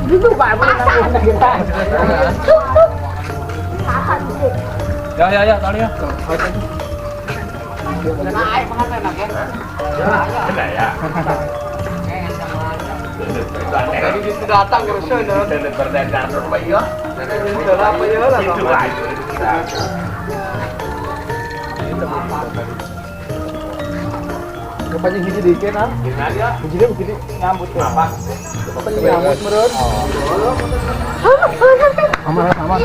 Itu Pak, boleh kita. Ya, tali ya. Nah, pengantin nak ya. Ya. Jadi datang ke sana. Dan berdagang apa ya? Sudah apa ya lah. Itu aja. Kepanjang hiji dikit ah. Gimana ya? Hiji begini nyambut tuh. Apa? Kepanjang nyambut meren. Sama.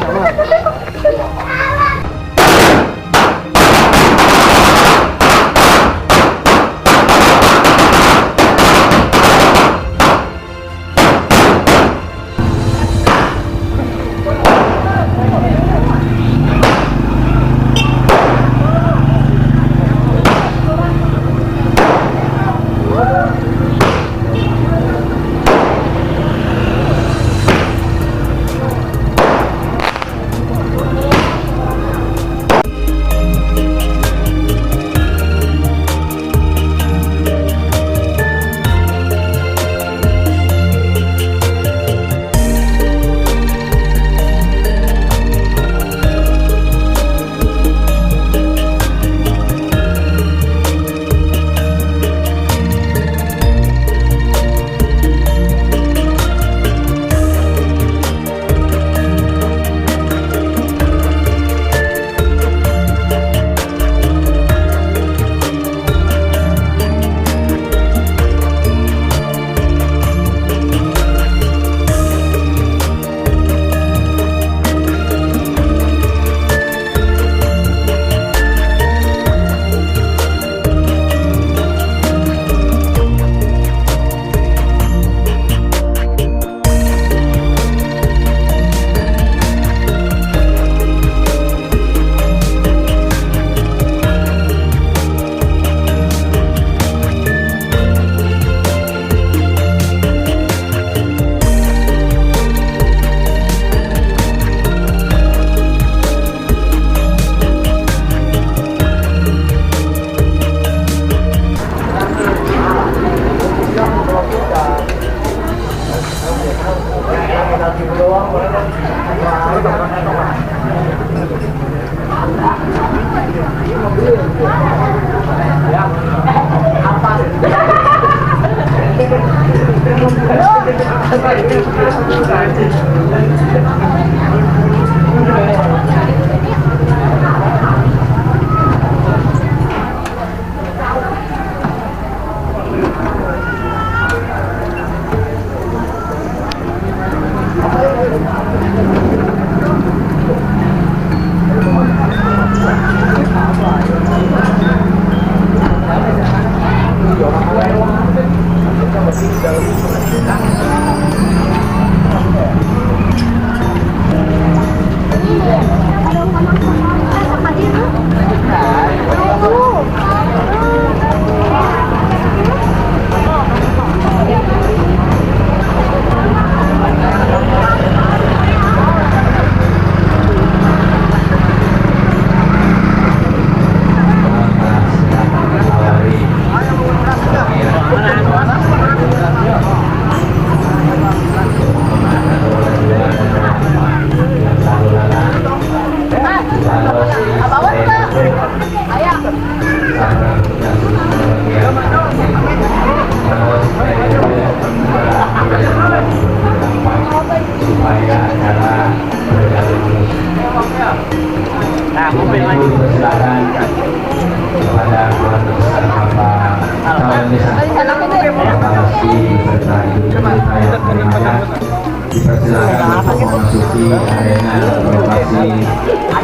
Dipersilakan untuk memasuki arena lokasi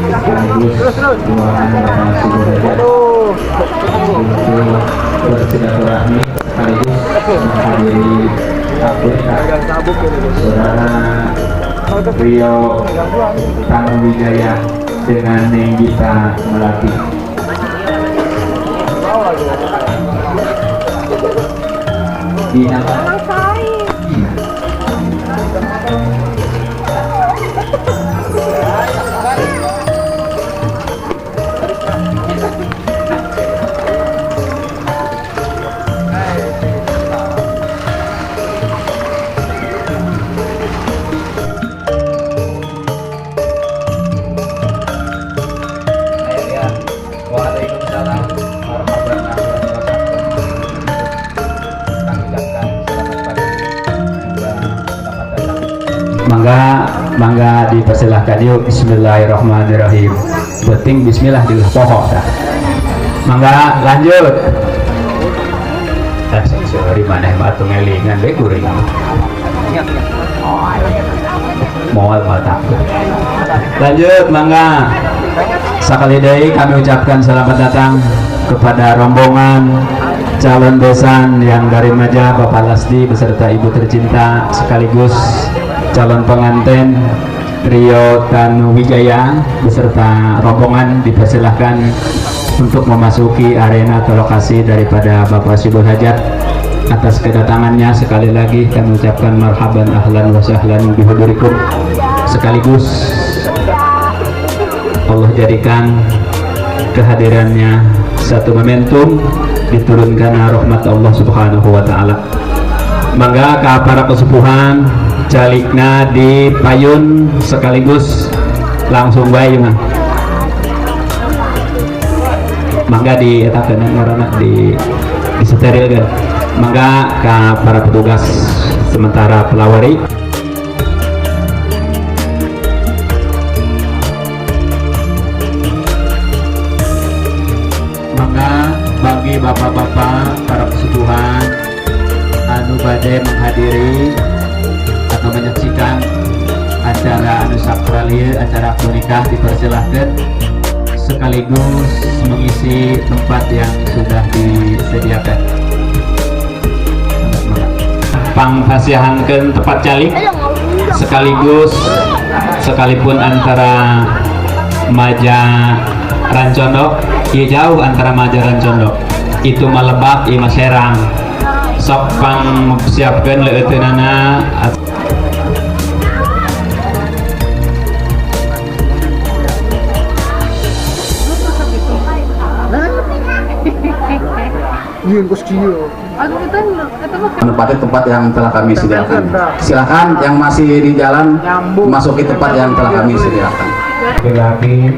sekaligus ruangan donasi derajat untuk bersilaturahmi sekaligus menghadiri akikah saudara Rio Tanuwijaya dengan Nenggita Melati. Waalaikumsalam warahmatullahi wabarakatuh. Mangga dipersilahkan yuk. Bismillahirrahmanirrahim. Penting bismillah di pokok dah. Mangga lanjut. Sorry mana batu ngelingan deh kuring. Moal mata. Lanjut mangga. Sekali deui kami ucapkan selamat datang kepada rombongan calon besan yang dari Majah, Bapak Lasdi beserta ibu tercinta sekaligus calon pengantin Rio Tanuwijaya beserta rombongan dipersilahkan untuk memasuki arena atau lokasi daripada Bapak Syibul Hajat. Atas kedatangannya sekali lagi kami ucapkan marhaban ahlan wa sahlan bihudurikum. Sekaligus Allah jadikan kehadirannya satu momentum diturunkan rahmat Allah Subhanahu wa taala. Mangga ka para kesepuhan calikna di payun sekaligus langsung bae mah. Mangga dietakeun ngaranna di sterilkeun. Mangga ka para petugas sementara pelawari. Bagi bapak-bapak para kesepuhan anu bade menghadiri atau menyaksikan acara anu sakral ieu, acara akad nikah, dipersilahkan sekaligus mengisi tempat yang sudah disediakan. Pangpasihankeun tempat calik sekaligus sekalipun antara Majah Rancondo, ieu jauh antara Majah Rancondo itu Malebak ieu Serang. Sok pang siapkeun leuteunana menempati tempat yang telah kami sediakan. Silakan yang masih di jalan masuki tempat yang telah kami sediakan. Laki-laki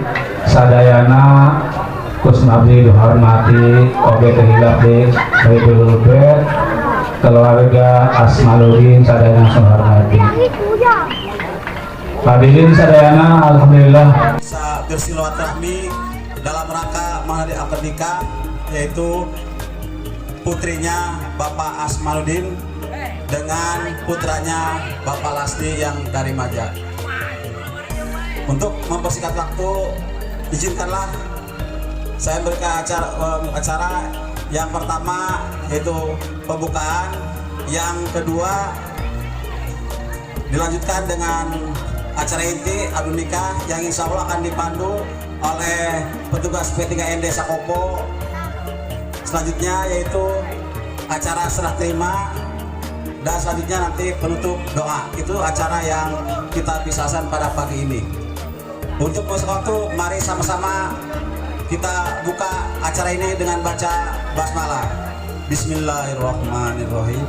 sadayana kusnabdi dihormati oge tehilap di Baidul Bed keluarga Asmaluddin sadayana hormati. Hadirin sadayana, alhamdulillah bisa bersilaturahmi dalam rangka menghadiri akad nikah, yaitu putrinya Bapak Asmaluddin dengan putranya Bapak Lasdi yang dari Maja. Untuk mempersingkat waktu, izinkanlah saya berikan acara yang pertama yaitu pembukaan, yang kedua dilanjutkan dengan acara inti adu nikah yang insya Allah akan dipandu oleh petugas P3N Desa Kopo. Selanjutnya yaitu acara serah terima, dan selanjutnya nanti penutup doa. Itu acara yang kita pisahkan pada pagi ini. Untuk waktu, mari sama-sama kita buka acara ini dengan baca basmalah. Bismillahirrahmanirrahim.